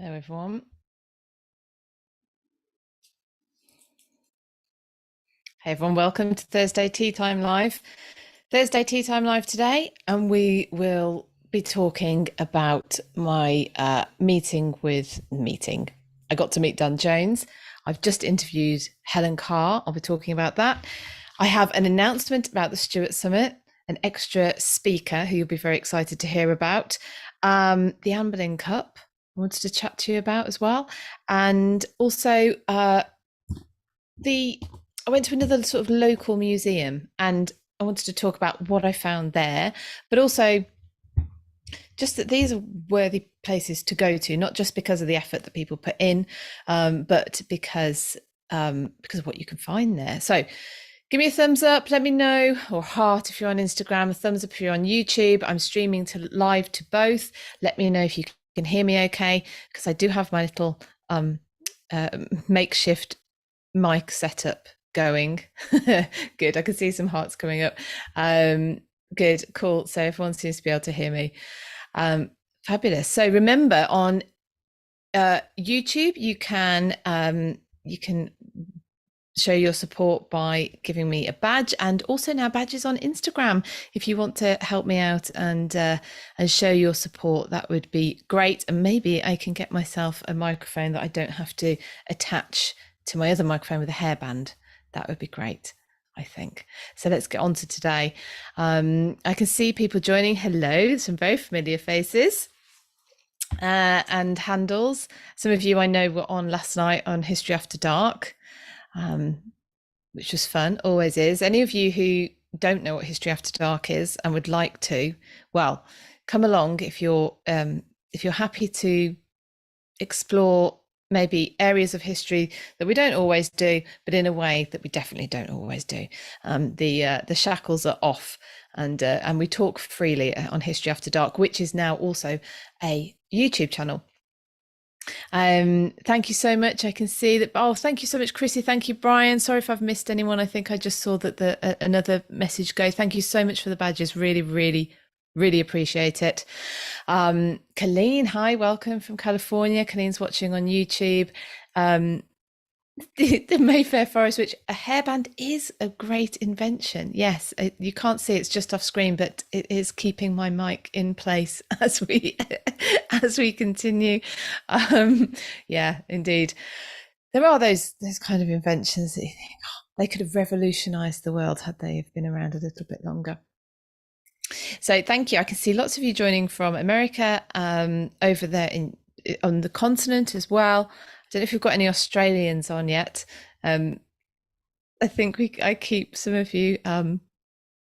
Hello, everyone. Hey, everyone. Welcome to Thursday Tea Time Live. Thursday Tea Time Live today, and we will be talking about my meeting. I got to meet Dan Jones. I've just interviewed Helen Carr. I'll be talking about that. I have an announcement about the Stuart Summit, an extra speaker who you'll be very excited to hear about. The Anne Boleyn Cup, I wanted to chat to you about as well. And also I went to another sort of local museum and I wanted to talk about what I found there, but also just that these are worthy places to go to, not just because of the effort that people put in, but because of what you can find there. So give me a thumbs up, let me know, or heart if you're on Instagram, a thumbs up if you're on YouTube. I'm streaming live to both. Let me know if you can hear me okay, because I do have my little makeshift mic setup going. Good, I can see some hearts coming up. Good, cool. So everyone seems to be able to hear me. Fabulous. So remember, on YouTube, you can show your support by giving me a badge, and also now badges on Instagram. If you want to help me out and show your support, that would be great. And maybe I can get myself a microphone that I don't have to attach to my other microphone with a hairband. That would be great, I think. So let's get on to today. I can see people joining. Hello, some very familiar faces and handles. Some of you I know were on last night on History After Dark, which was fun, always is. Any of you who don't know what History After Dark is and would like to, well, come along if you're happy to explore maybe areas of history that we don't always do, but in a way that we definitely don't always do. The shackles are off, and we talk freely on History After Dark, which is now also a YouTube channel. Thank you so much. I can see that. Oh, thank you so much, Chrissy. Thank you, Brian. Sorry if I've missed anyone. I think I just saw that another message go. Thank you so much for the badges. Really, really, really appreciate it. Colleen, hi, welcome from California. Colleen's watching on YouTube. The Mayfair Forest, which a hairband is a great invention. Yes, you can't see it's just off screen, but it is keeping my mic in place as we continue. Yeah, indeed. There are those kind of inventions that you think, oh, they could have revolutionized the world had they been around a little bit longer. So thank you. I can see lots of you joining from America, over there on the continent as well. I don't know if we've got any Australians on yet. I think I keep some of you.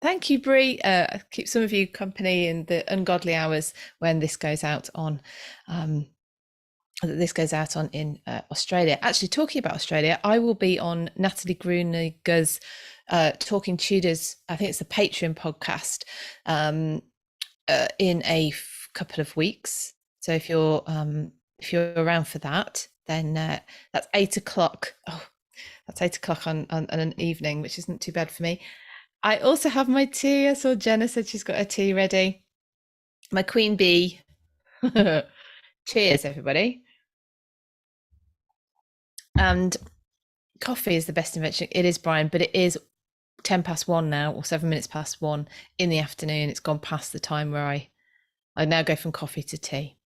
Thank you, Brie. I keep some of you company in the ungodly hours when this goes out on. In Australia. Actually, talking about Australia, I will be on Natalie Grueninger's Talking Tudors. I think it's the Patreon podcast in a couple of weeks. So if you're around for that, then that's 8 o'clock. Oh, that's 8 o'clock on an evening, which isn't too bad for me. I also have my tea. I saw Jenna said she's got her tea ready. My queen bee. Cheers, everybody. And coffee is the best invention. It is, Brian, but it is 10 past 1 now, or 7 minutes past 1 in the afternoon. It's gone past the time where I now go from coffee to tea.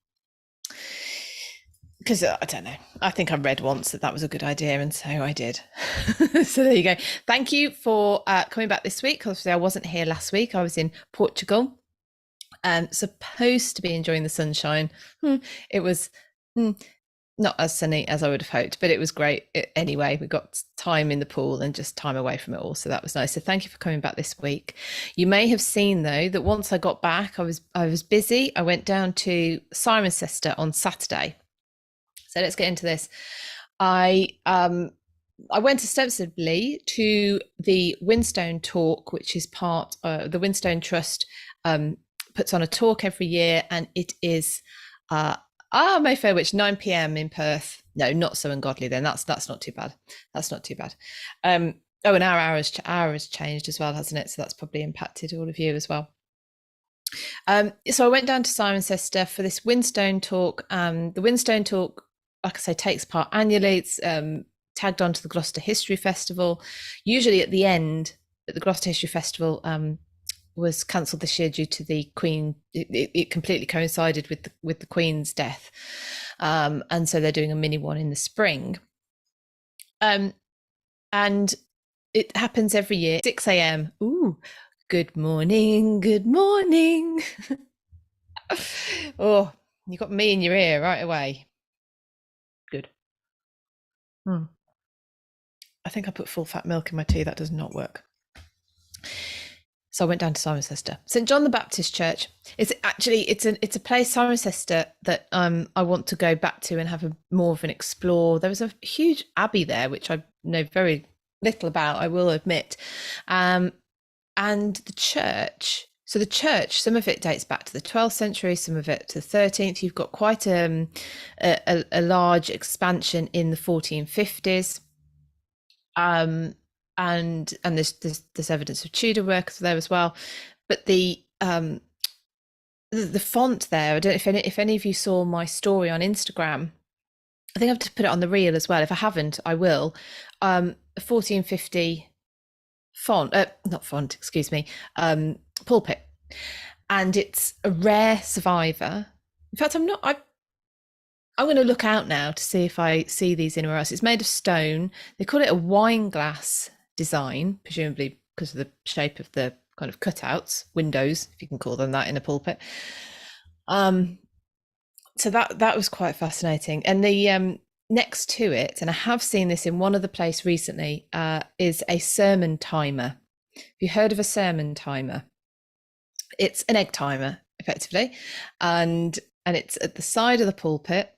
Because I don't know, I think I read once that was a good idea, and so I did. So there you go. Thank you for coming back this week. Obviously I wasn't here last week. I was in Portugal, supposed to be enjoying the sunshine. It was not as sunny as I would have hoped, but it was great anyway. We got time in the pool and just time away from it all, so that was nice. So thank you for coming back this week. You may have seen though that once I got back, I was busy. I went down to Cirencester on Saturday. So let's get into this. I went ostensibly to the Windstone Talk, which is part the Windstone Trust puts on a talk every year, and it is Mayfair, which 9 p.m. in Perth. No, not so ungodly then. That's not too bad. That's not too bad. And our hour has changed as well, hasn't it? So that's probably impacted all of you as well. So I went down to Cirencester for this Windstone Talk. The Windstone Talk, like I say, takes part annually. It's tagged onto the Gloucester History Festival. Usually at the end, at the Gloucester History Festival, was cancelled this year due to the Queen. It completely coincided with the Queen's death, and so they're doing a mini one in the spring. And it happens every year, 6 a.m. Ooh, good morning, good morning. Oh, you got me in your ear right away. Good. I think I put full fat milk in my tea. That does not work. So I went down to Cirencester, St John the Baptist Church. It's a place, Cirencester, that I want to go back to and have more of an explore. There was a huge abbey there, which I know very little about, I will admit, and the church. So the church, some of it dates back to the 12th century, some of it to the 13th. You've got quite a large expansion in the 1450s. And there's evidence of Tudor work there as well, but the font there, I don't know if any of you saw my story on Instagram. I think I have to put it on the reel as well. If I haven't, I will. 1450 font, not font, excuse me, pulpit, and it's a rare survivor. In fact, I'm going to look out now to see if I see these anywhere else. It's made of stone. They call it a wine glass design, presumably because of the shape of the kind of cutouts, windows, if you can call them that in a pulpit. So that was quite fascinating. And the next to it, and I have seen this in one other place recently, is a sermon timer. Have you heard of a sermon timer? It's an egg timer, effectively, and it's at the side of the pulpit.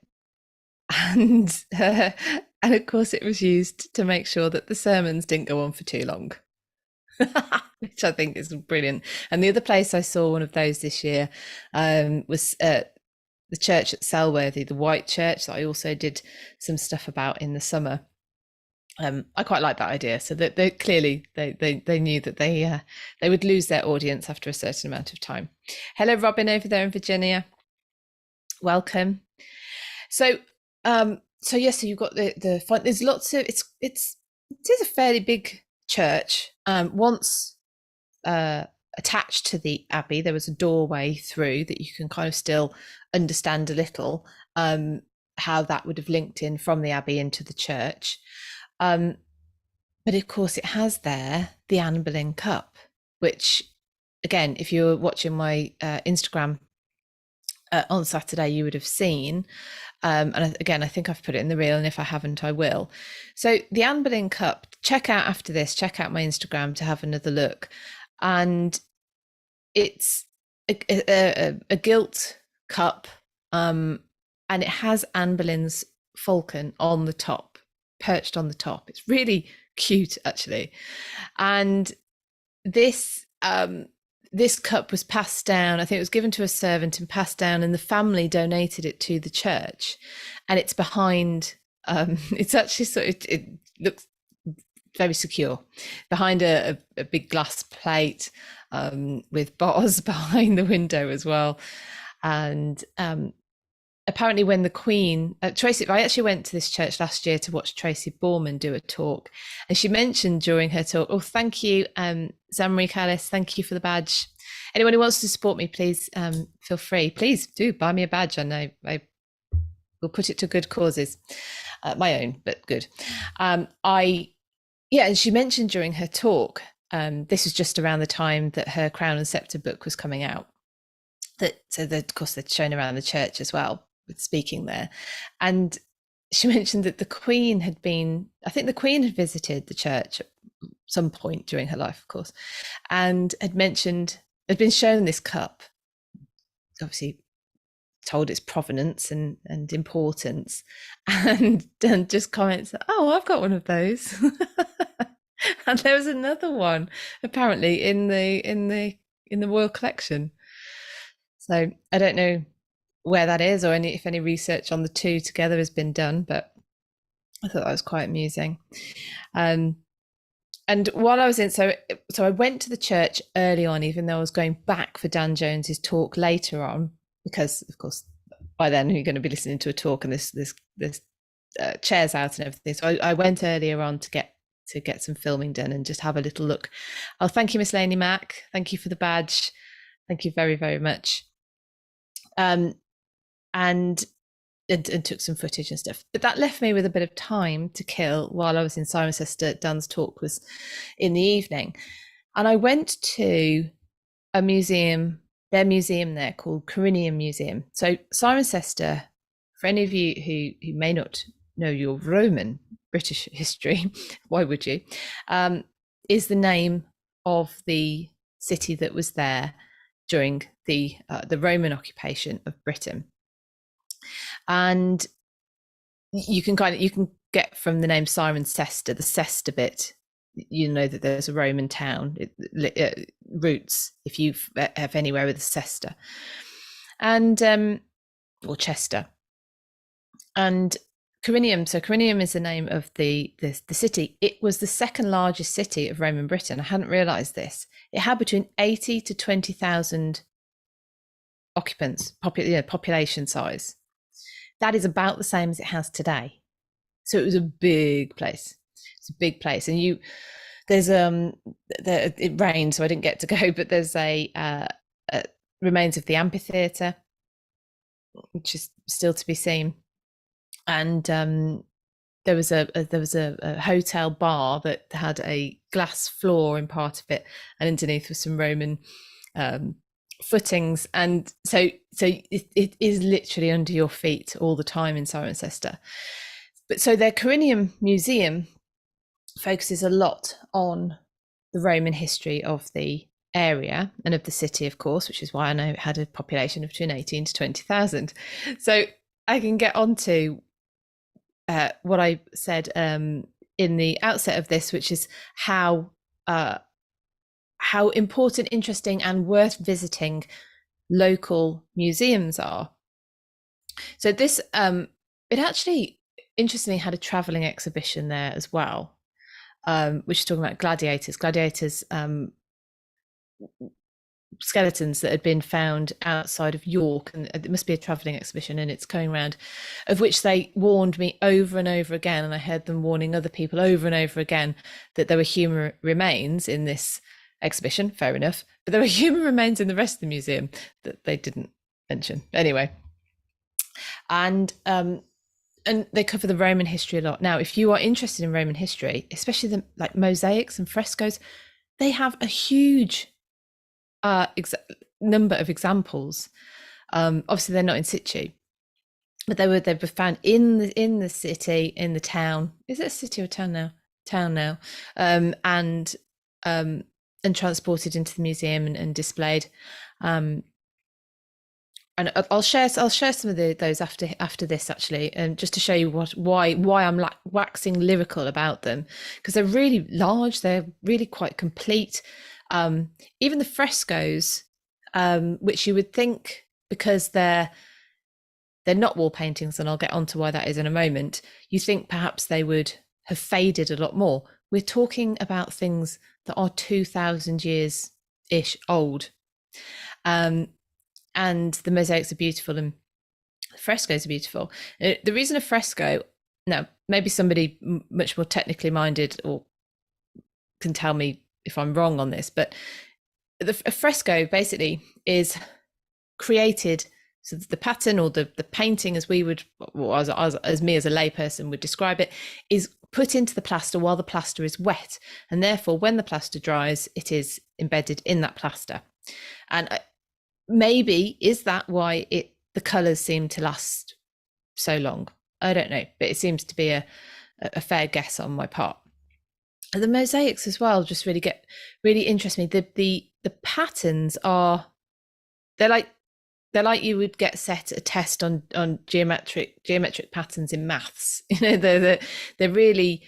And of course it was used to make sure that the sermons didn't go on for too long, which I think is brilliant. And the other place I saw one of those this year was the church at Selworthy, the White Church, that I also did some stuff about in the summer. I quite like that idea. So that they clearly they knew that they would lose their audience after a certain amount of time. Hello, Robin over there in Virginia. Welcome. So so you've got the font. There's lots of it is a fairly big church. Once attached to the abbey, there was a doorway through that you can kind of still understand a little how that would have linked in from the abbey into the church. But of course it has there the Anne Boleyn Cup, which again, if you're watching my Instagram on Saturday, you would have seen. And again, I think I've put it in the reel, and if I haven't, I will. So the Anne Boleyn Cup, check out after this, check out my Instagram to have another look. And it's a gilt cup, and it has Anne Boleyn's falcon on the top, perched on the top. It's really cute, actually. And this cup was passed down. I think it was given to a servant and passed down, and the family donated it to the church. And it's behind. It's actually it looks very secure behind a big glass plate with bars behind the window as well. And apparently when the Queen, Tracy, I actually went to this church last year to watch Tracy Borman do a talk, and she mentioned during her talk, oh, thank you, Zamri Callis, thank you for the badge. Anyone who wants to support me, please feel free. Please do buy me a badge. I know I will put it to good causes, my own, but good. And she mentioned during her talk, this was just around the time that her Crown and Sceptre book was coming out, of course they'd shown around the church as well with speaking there. And she mentioned that the Queen had visited the church at some point during her life, of course, and had been shown this cup, obviously told its provenance and importance, and just comments, oh, I've got one of those. And there was another one apparently in the royal collection. So I don't know where that is, or if any research on the two together has been done, but I thought that was quite amusing. And And while I was in, so I went to the church early on, even though I was going back for Dan Jones's talk later on, because of course by then you're going to be listening to a talk and this chairs out and everything. So I went earlier on to get some filming done and just have a little look. Oh, thank you, Miss Laney Mac. Thank you for the badge. Thank you very, very much. And took some footage and stuff. But that left me with a bit of time to kill while I was in Cirencester. Dan's talk was in the evening. And I went to a museum, their museum there called Carinium Museum. So Cirencester, for any of you who may not know your Roman British history, why would you, is the name of the city that was there during the Roman occupation of Britain. And you can get from the name Cirencester, the Cester bit, you know that there's a Roman town roots if you have anywhere with a Cester, and or Chester. And Carinium, so Carinium is the name of the city. It was the second largest city of Roman Britain. I hadn't realised this. It had between 80 to 20,000 occupants, population size. That is about the same as it has today. So it was a big place. It's a big place, and there's it rained, so I didn't get to go. But there's a remains of the amphitheatre, which is still to be seen, and there was a hotel bar that had a glass floor in part of it, and underneath was some Roman footings, and so it is literally under your feet all the time in Cirencester. But so their Carinium Museum focuses a lot on the Roman history of the area and of the city, of course, which is why I know it had a population of between 18 to 20,000. So I can get on to what I said in the outset of this, which is how important, interesting, and worth visiting local museums are. So this, it actually, interestingly, had a travelling exhibition there as well, which is talking about gladiators skeletons that had been found outside of York, and it must be a travelling exhibition, and it's going around, of which they warned me over and over again, and I heard them warning other people over and over again that there were human remains in this exhibition. Fair enough, but there were human remains in the rest of the museum that they didn't mention anyway. And they cover the Roman history a lot. Now, if you are interested in Roman history, especially the like mosaics and frescoes, they have a huge number of examples. Obviously they're not in situ, but they were found in the city, in the town. Is it a city or town now? And transported into the museum and displayed. And I'll share some of those after this, actually, and just to show you why I'm waxing lyrical about them, because they're really large, they're really quite complete. Even the frescoes, which you would think, because they're not wall paintings, and I'll get onto why that is in a moment, you think perhaps they would have faded a lot more. We're talking about things that are 2,000 years ish old. And the mosaics are beautiful and the frescoes are beautiful. The reason a fresco, now maybe somebody much more technically minded or can tell me if I'm wrong on this, but a fresco basically is created, so the pattern or the painting, as we would, or as me as a layperson would describe it, is put into the plaster while the plaster is wet, and therefore when the plaster dries, it is embedded in that plaster. And maybe is that why the colours seem to last so long? I don't know, but it seems to be a fair guess on my part. And the mosaics as well just really interest me. The patterns are, they're like you would get set a test on geometric patterns in maths. You know, they're really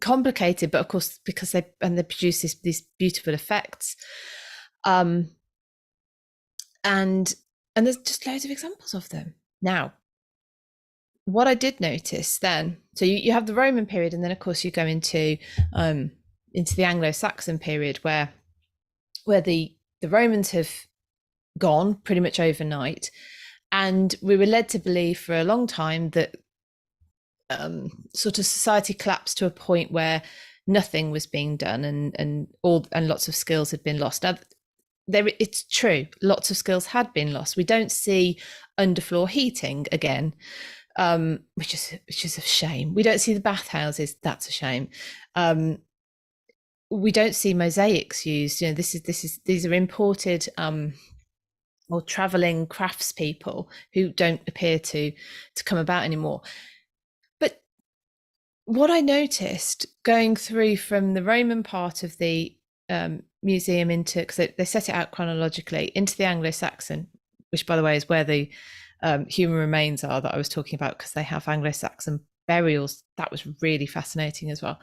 complicated, but of course because they produce these beautiful effects. And there's just loads of examples of them. Now, what I did notice then, so you have the Roman period, and then of course you go into the Anglo-Saxon period where the Romans have gone pretty much overnight, and we were led to believe for a long time that sort of society collapsed to a point where nothing was being done, and lots of skills had been lost. Now, it's true, lots of skills had been lost. We don't see underfloor heating again, which is a shame. We don't see the bathhouses. That's a shame. We don't see mosaics used. You know, these are imported or traveling craftspeople who don't appear to come about anymore. But what I noticed going through from the Roman part of the museum into, because they set it out chronologically, into the Anglo-Saxon, which by the way is where the human remains are that I was talking about, because they have Anglo-Saxon burials. That was really fascinating as well.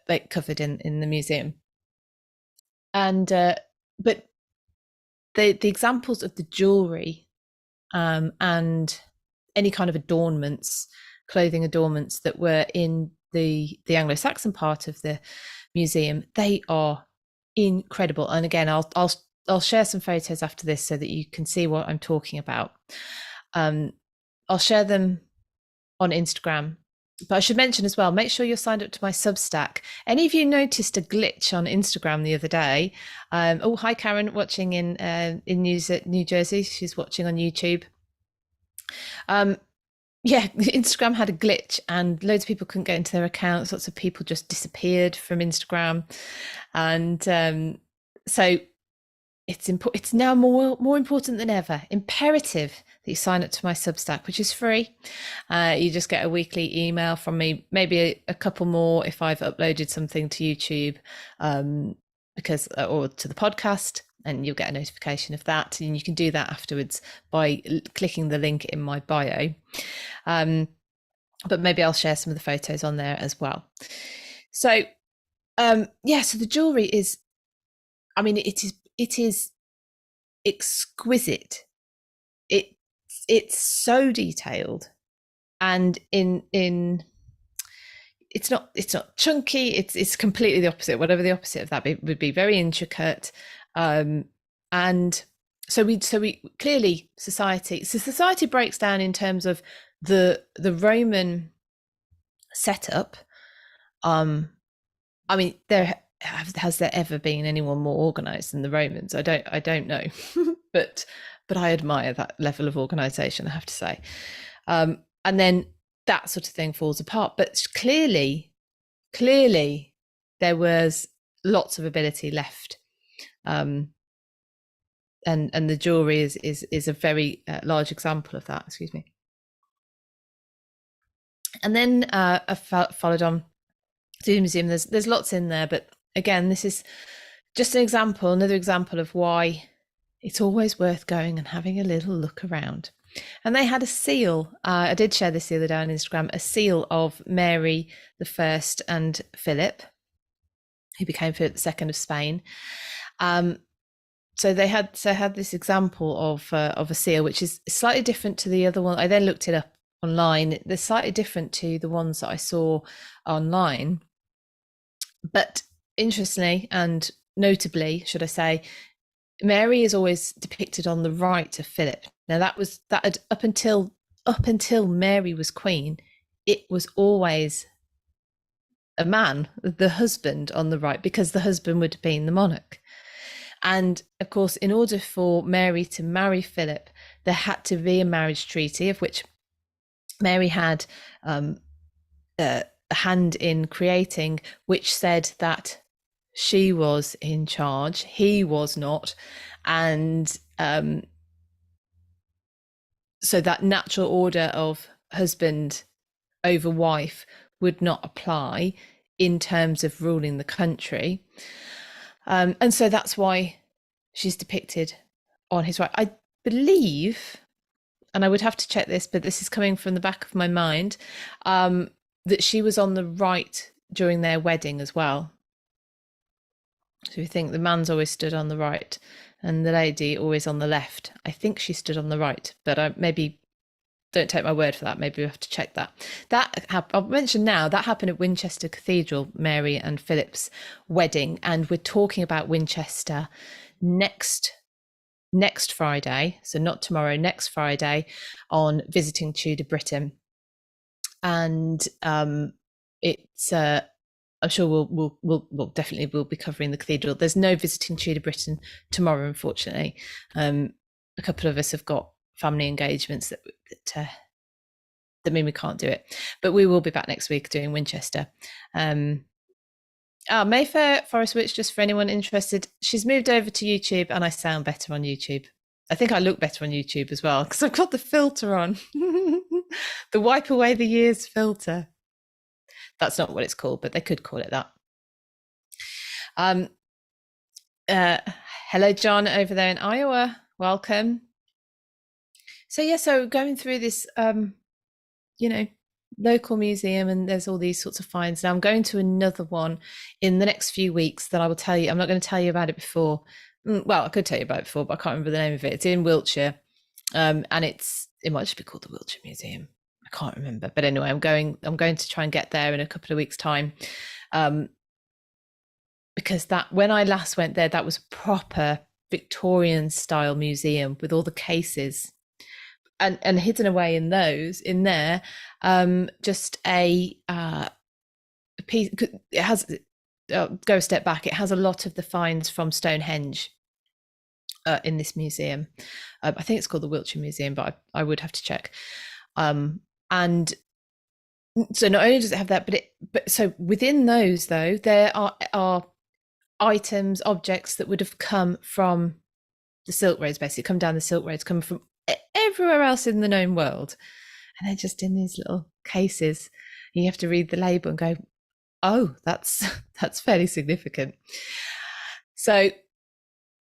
They covered in the museum. And but the examples of the jewelry and any kind of adornments, clothing adornments that were in the Anglo-Saxon part of the museum, they are incredible. And again, I'll share some photos after this so that you can see what I'm talking about. I'll share them on Instagram. But I should mention as well, make sure you're signed up to my Substack. Any of you noticed a glitch on Instagram the other day? Oh, hi, Karen, watching in New Jersey. She's watching on YouTube. Yeah, Instagram had a glitch and loads of people couldn't get into their accounts. Lots of people just disappeared from Instagram. And so it's now more important than ever, imperative that you sign up to my Substack, which is free. You just get a weekly email from me, maybe a couple more if I've uploaded something to YouTube, or to the podcast, and you'll get a notification of that. And you can do that afterwards by clicking the link in my bio. But maybe I'll share some of the photos on there as well. So so the jewelry is, I mean, it is exquisite. It's so detailed, and in it's not chunky. It's completely the opposite. Whatever the opposite of that would be, very intricate. And so we clearly society breaks down in terms of the Roman setup. I mean, has there ever been anyone more organized than the Romans? I don't know, but I admire that level of organization, I have to say. And then that sort of thing falls apart. But clearly there was lots of ability left. And the jewelry is a very large example of that. Excuse me. And then I followed on to the museum. There's lots in there, but again, this is just another example of why it's always worth going and having a little look around. And they had a seal. I did share this the other day on Instagram, a seal of Mary I and Philip, who became Philip II of Spain. So they had this example of a seal, which is slightly different to the other one. I then looked it up online. They're slightly different to the ones that I saw online. But interestingly and notably, should I say, Mary is always depicted on the right of Philip. Now that had, up until Mary was queen, it was always a man, the husband, on the right, because the husband would have been the monarch. And of course, in order for Mary to marry Philip, there had to be a marriage treaty, of which Mary had a hand in creating, which said that she was in charge, he was not. And so that natural order of husband over wife would not apply in terms of ruling the country. And so that's why she's depicted on his right. I believe, and I would have to check this, but this is coming from the back of my mind, that she was on the right during their wedding as well. So we think the man's always stood on the right and the lady always on the left. I think she stood on the right, but maybe don't take my word for that. Maybe we have to check that. I'll mention now, that happened at Winchester Cathedral, Mary and Philip's wedding. And we're talking about Winchester next Friday. So not tomorrow, next Friday, on Visiting Tudor Britain. And it's I'm sure we'll definitely will be covering the cathedral. There's no Visiting Tudor Britain tomorrow, unfortunately. A couple of us have got family engagements that mean we can't do it, but we will be back next week doing Winchester. Mayfair Forest Witch, just for anyone interested, she's moved over to YouTube, and I sound better on YouTube. I think I look better on YouTube as well, because I've got the filter on. The wipe away the years filter. That's not what it's called, but they could call it that. Hello, John, over there in Iowa. Welcome. So going through this, local museum, and there's all these sorts of finds. Now I'm going to another one in the next few weeks that I will tell you. I'm not going to tell you about it before. Well, I could tell you about it before, but I can't remember the name of it. It's in Wiltshire, and it might just be called the Wiltshire Museum. I can't remember, but anyway, I'm going to try and get there in a couple of weeks' time, because that when I last went there, that was a proper Victorian style museum with all the cases. And hidden away in there, just a piece. It has go a step back. It has a lot of the finds from Stonehenge in this museum. I think it's called the Wiltshire Museum, but I would have to check. And so not only does it have that, but so within those, though, there are items, objects that would have come from the Silk Roads, basically come down the Silk Roads, come from everywhere else in the known world, and they're just in these little cases. You have to read the label and go, oh, that's fairly significant. So,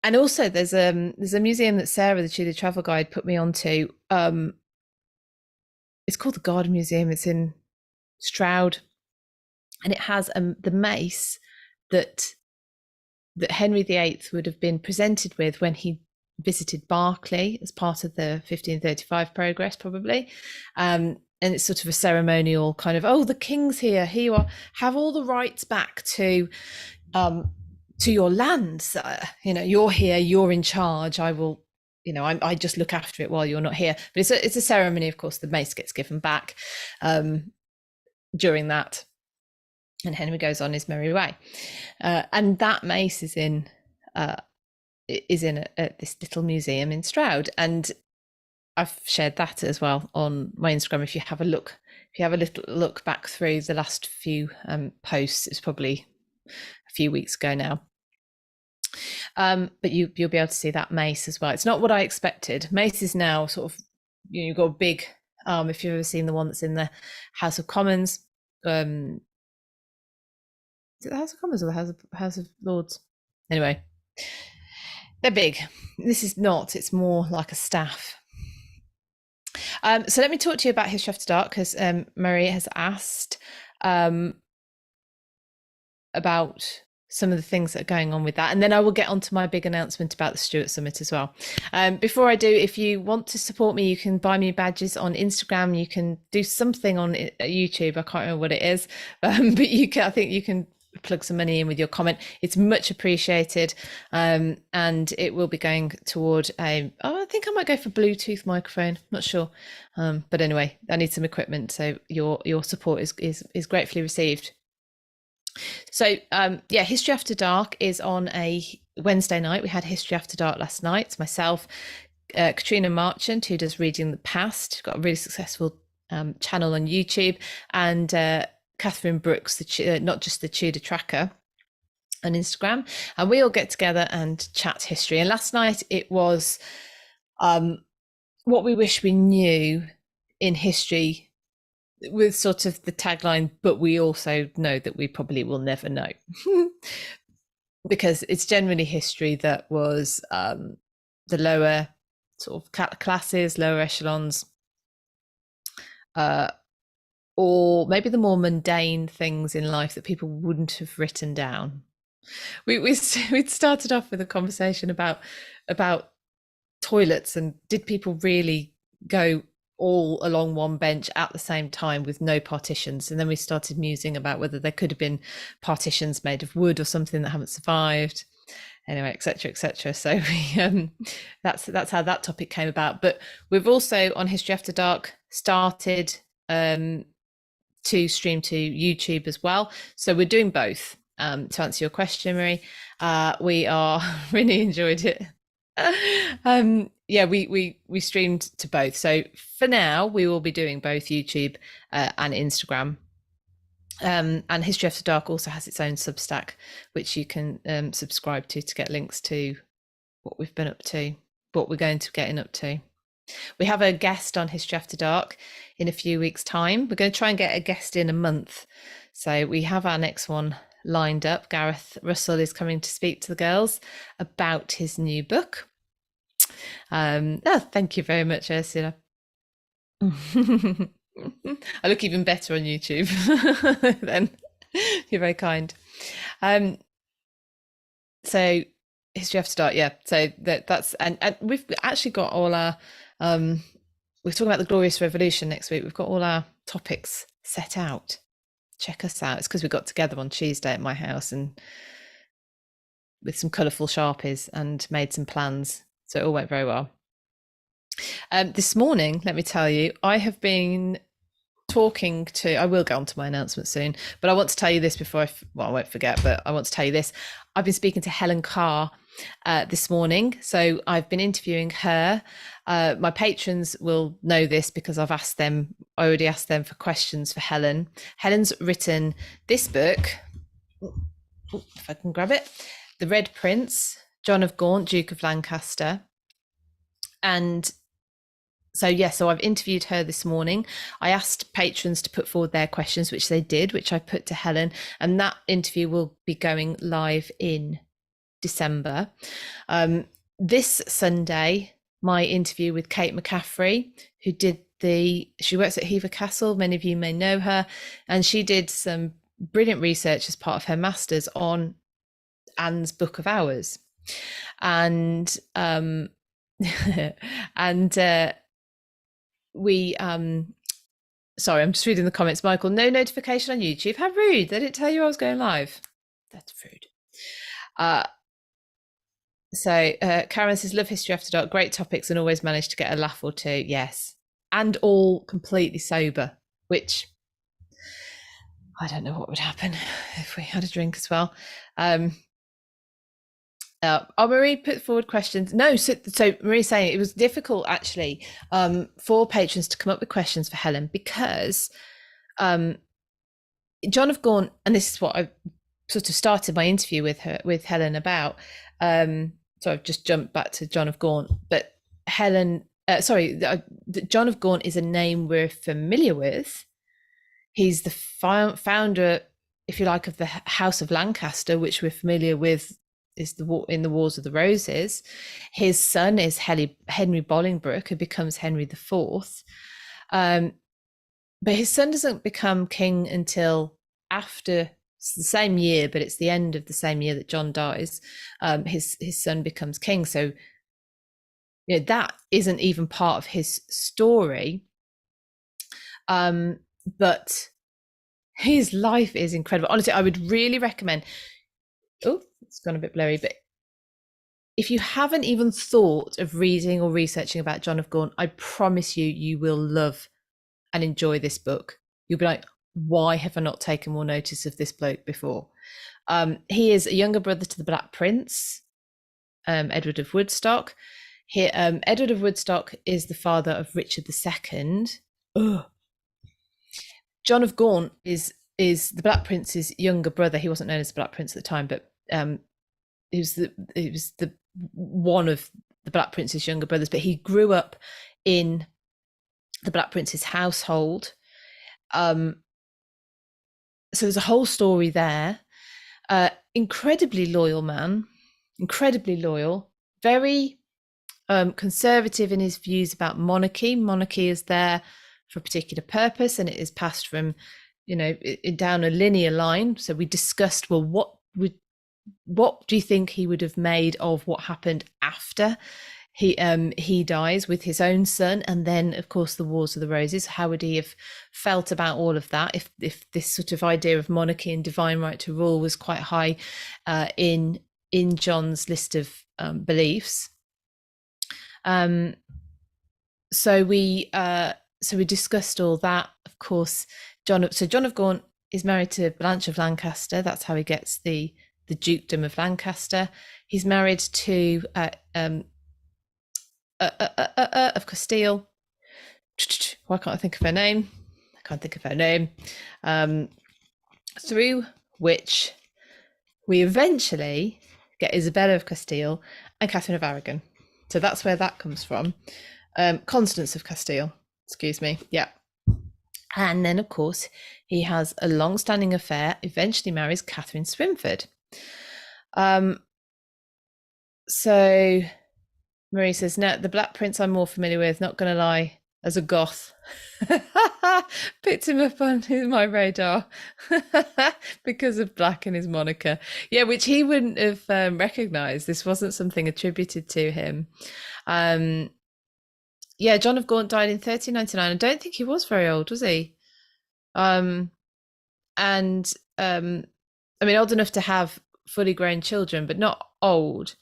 and also there's a museum that Sarah, the Tudor travel guide, put me onto. It's called the Garden Museum. It's in Stroud, and it has the mace that Henry VIII would have been presented with when he visited Berkeley as part of the 1535 progress, probably. And it's sort of a ceremonial kind of, oh, the king's here you are, have all the rights back to your lands. You're here, you're in charge. I will, I just look after it while you're not here. But it's a ceremony. Of course, the mace gets given back during that, and Henry goes on his merry way. And that mace is in this little museum in Stroud, and I've shared that as well on my Instagram. If you have a little look back through the last few posts, it's probably a few weeks ago now, but you'll be able to see that mace as well. It's not what I expected. Mace is now sort of, you've got a big, if you've ever seen the one that's in the House of Commons, is it the House of Commons or the House of Lords? Anyway, they're big. This is not, it's more like a staff. So let me talk to you about History After Dark, because Marie has asked about some of the things that are going on with that, and then I will get on to my big announcement about the Stuart Summit as well. Before I do, if you want to support me, you can buy me badges on Instagram. You can do something on YouTube. I can't remember what it is, but I think you can plug some money in with your comment. It's much appreciated, and it will be going toward I think I might go for Bluetooth microphone, not sure, but anyway, I need some equipment, so your support is gratefully received. So History After Dark is on a Wednesday night. We had History After Dark last night. It's myself, Katrina Marchant, who does Reading the Past, got a really successful channel on YouTube, and Catherine Brooks, not just the Tudor Tracker, on Instagram, and we all get together and chat history. And last night it was what we wish we knew in history, with sort of the tagline, but we also know that we probably will never know. Because it's generally history that was the lower sort of classes, lower echelons, or maybe the more mundane things in life that people wouldn't have written down. We'd started off with a conversation about toilets, and did people really go all along one bench at the same time with no partitions. And then we started musing about whether there could have been partitions made of wood or something that haven't survived. Anyway, etc. So that's how that topic came about. But we've also on History After Dark started to stream to YouTube as well. So we're doing both. To answer your question, Marie, we are really enjoyed it. We streamed to both. So for now, we will be doing both YouTube and Instagram. And History After Dark also has its own Substack, which you can subscribe to get links to what we've been up to, what we're going to be getting up to. We have a guest on History After Dark in a few weeks' time. We're going to try and get a guest in a month. So we have our next one lined up. Gareth Russell is coming to speak to the girls about his new book. Thank you very much, Ursula. I look even better on YouTube then. You're very kind. So History After Dark, yeah. So that's and we've actually got all our we're talking about the Glorious Revolution next week. We've got all our topics set out. Check us out. It's because we got together on Tuesday at my house and with some colourful Sharpies and made some plans. So it all went very well. This morning, let me tell you, I have been talking to, I will get on to my announcement soon, but I want to tell you this before I won't forget, but I want to tell you this. I've been speaking to Helen Carr this morning. So I've been interviewing her. My patrons will know this because I already asked them for questions for Helen. Helen's written this book, if I can grab it, The Red Prince, John of Gaunt, Duke of Lancaster. And so I've interviewed her this morning. I asked patrons to put forward their questions, which they did, which I put to Helen. And that interview will be going live in December. This Sunday, my interview with Kate McCaffrey, who she works at Hever Castle. Many of you may know her. And she did some brilliant research as part of her master's on Anne's Book of Hours. And we sorry, I'm just reading the comments. Michael, no notification on YouTube. How rude. They didn't tell you I was going live. That's rude. Karen says, love History After Dark, great topics and always manage to get a laugh or two. Yes, and all completely sober, which I don't know what would happen if we had a drink as well. Marie put forward questions. No, so Marie's saying it was difficult actually for patrons to come up with questions for Helen because John of Gaunt, and this is what I sort of started my interview with Helen about. So I've just jumped back to John of Gaunt, but John of Gaunt is a name we're familiar with. He's the founder, if you like, of the House of Lancaster, which we're familiar with is in the Wars of the Roses. His son is Henry Bolingbroke, who becomes Henry IV. But his son doesn't become king until after, it's the same year, but it's the end of the same year that John dies. His son becomes king. So that isn't even part of his story. But his life is incredible. Honestly, I would really recommend. Oh, it's gone a bit blurry, but if you haven't even thought of reading or researching about John of Gaunt, I promise you will love and enjoy this book. You'll be like, why have I not taken more notice of this bloke before? He is a younger brother to the Black Prince, Edward of Woodstock. Edward of Woodstock is the father of Richard II. Ugh. John of Gaunt is the Black Prince's younger brother. He wasn't known as the Black Prince at the time, but he was the one of the Black Prince's younger brothers. But he grew up in the Black Prince's household. So there's a whole story there. Incredibly loyal man, incredibly loyal, very conservative in his views about monarchy. Monarchy is there for a particular purpose, and it is passed from, down a linear line. So we discussed, well, what do you think he would have made of what happened after he dies with his own son, and then of course the Wars of the Roses. How would he have felt about all of that if this sort of idea of monarchy and divine right to rule was quite high in John's list of beliefs? So we discussed all that. Of course, John of Gaunt is married to Blanche of Lancaster. That's how he gets the dukedom of Lancaster. He's married to of Castile. Why can't I think of her name? I can't think of her name. Through which we eventually get Isabella of Castile and Catherine of Aragon. So that's where that comes from. Constance of Castile, excuse me. Yeah. And then, of course, he has a long-standing affair, eventually marries Catherine Swynford. So Marie says, no, the Black Prince I'm more familiar with, not going to lie, as a goth. Picked him up on my radar because of black and his moniker. Yeah, which he wouldn't have recognised. This wasn't something attributed to him. Yeah, John of Gaunt died in 1399. I don't think he was very old, was he? I mean, old enough to have fully grown children, but not old.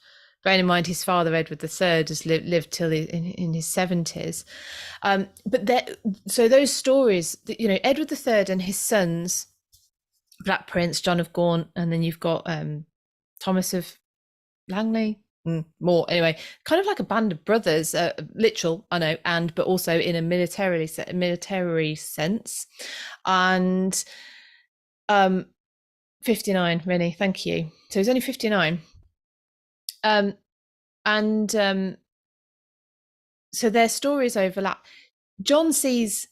Bearing in mind his father, Edward III, has lived till in his 70s. So those stories, you know, Edward III and his sons, Black Prince, John of Gaunt, and then you've got Thomas of Langley, more anyway, kind of like a band of brothers, literal, I know, but also in a military sense. And 59, Rennie, thank you. So he's only 59. So their stories overlap. John sees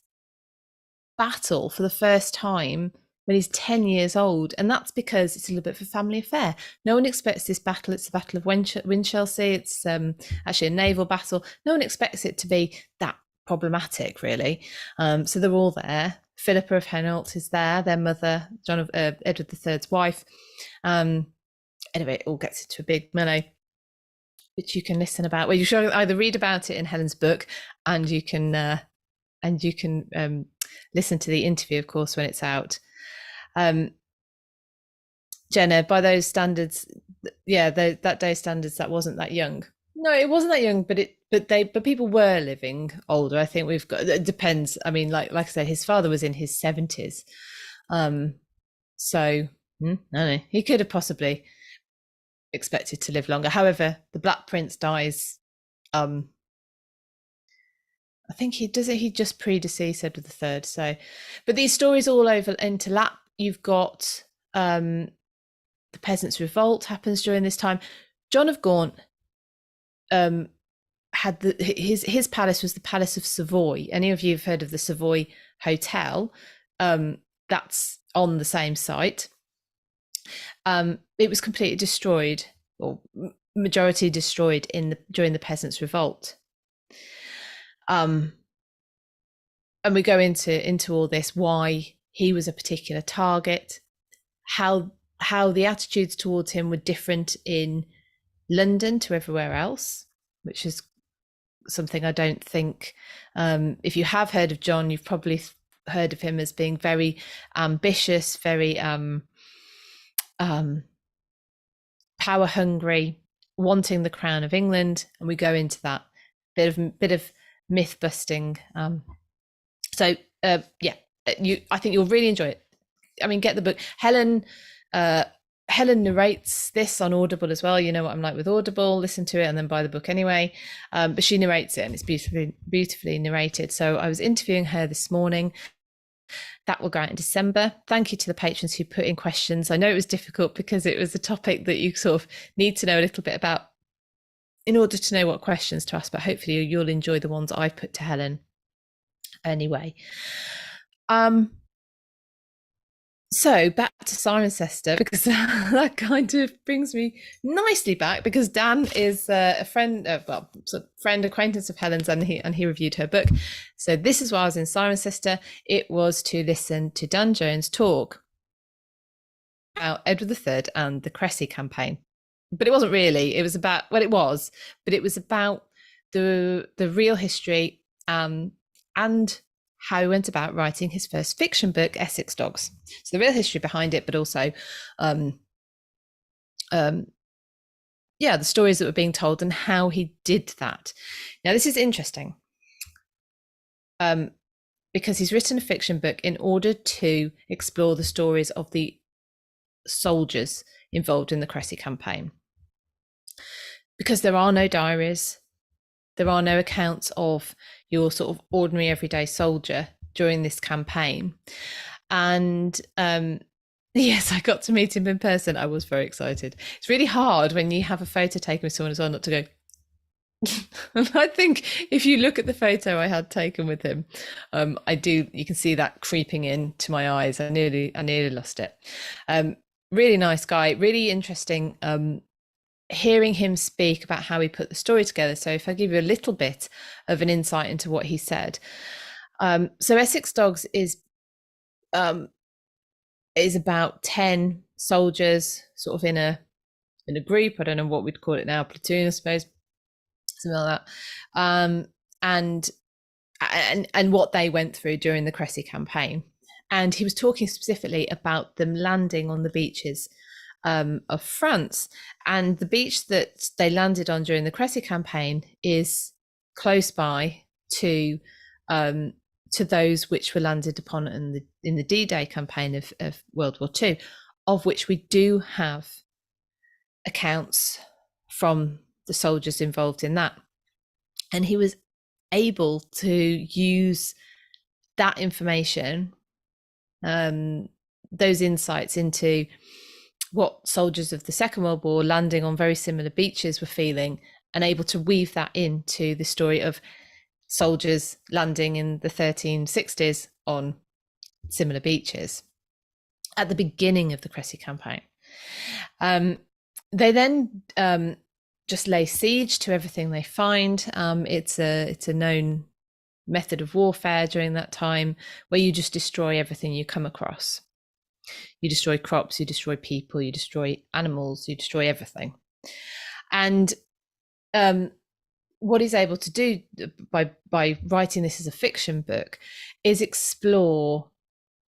battle for the first time when he's 10 years old, and that's because it's a little bit of a family affair. No one expects this battle. It's the Battle of Winchelsea. It's actually a naval battle. No one expects it to be that problematic, really. So they're all there. Philippa of Hainault is there, their mother, John of Edward III's wife. Anyway, it all gets into a big melee, which you can listen about. Well, you should either read about it in Helen's book, and you can listen to the interview, of course, when it's out. Jenna, by those standards, yeah, that day standards, that wasn't that young. No, it wasn't that young, but people were living older. I think we've got, it depends. I mean, like I said, his father was in his 70s. So I don't know, he could have possibly expected to live longer. However, the Black Prince dies. I think he just predeceased Edward III. So, but these stories all interlap. You've got the Peasants' Revolt happens during this time. John of Gaunt had his palace was the Palace of Savoy. Any of you have heard of the Savoy Hotel? That's on the same site. It was completely destroyed, or majority destroyed during the Peasants' Revolt. And we go into all this, why he was a particular target, how the attitudes towards him were different in London to everywhere else, which is something I don't think, if you have heard of John, you've probably heard of him as being very ambitious, very power hungry, wanting the crown of England, and we go into that bit of myth busting. I think you'll really enjoy it. I mean, get the book. Helen narrates this on Audible as well. You know what I'm like with Audible. Listen to it and then buy the book anyway. But she narrates it, and it's beautifully narrated. So I was interviewing her this morning. That will go out in December. Thank you to the patrons who put in questions. I know it was difficult because it was a topic that you sort of need to know a little bit about in order to know what questions to ask, but hopefully you'll enjoy the ones I put to Helen anyway. So back to Cirencester, because that kind of brings me nicely back, because Dan is a friend, acquaintance of Helen's, and he reviewed her book. So this is why I was in Cirencester. It was to listen to Dan Jones talk about Edward III and the Cressy campaign. But it wasn't really. It was about, well, it was, but it was about the real history, and how he went about writing his first fiction book, Essex Dogs. So the real history behind it, but also the stories that were being told and how he did that. Now, this is interesting because he's written a fiction book in order to explore the stories of the soldiers involved in the Cressy campaign. Because there are no diaries, there are no accounts of your sort of ordinary everyday soldier during this campaign. And yes, I got to meet him in person. I was very excited. It's really hard when you have a photo taken with someone as well not to go. And I think if you look at the photo I had taken with him, you can see that creeping into my eyes. I nearly lost it. Really nice guy, really interesting hearing him speak about how he put the story together. So if I give you a little bit of an insight into what he said. So Essex Dogs is about 10 soldiers sort of in a group. I don't know what we'd call it now, platoon, I suppose, something like that. And what they went through during the Cressy campaign. And he was talking specifically about them landing on the beaches of France. And the beach that they landed on during the Cressy campaign is close by to those which were landed upon in the D-Day campaign of World War II, of which we do have accounts from the soldiers involved in that. And he was able to use that information, those insights into what soldiers of the Second World War landing on very similar beaches were feeling, and able to weave that into the story of soldiers landing in the 1360s on similar beaches at the beginning of the Cressy campaign. They then just lay siege to everything they find. It's a known method of warfare during that time, where you just destroy everything you come across. You destroy crops, you destroy people, you destroy animals, you destroy everything. And what he's able to do by writing this as a fiction book is explore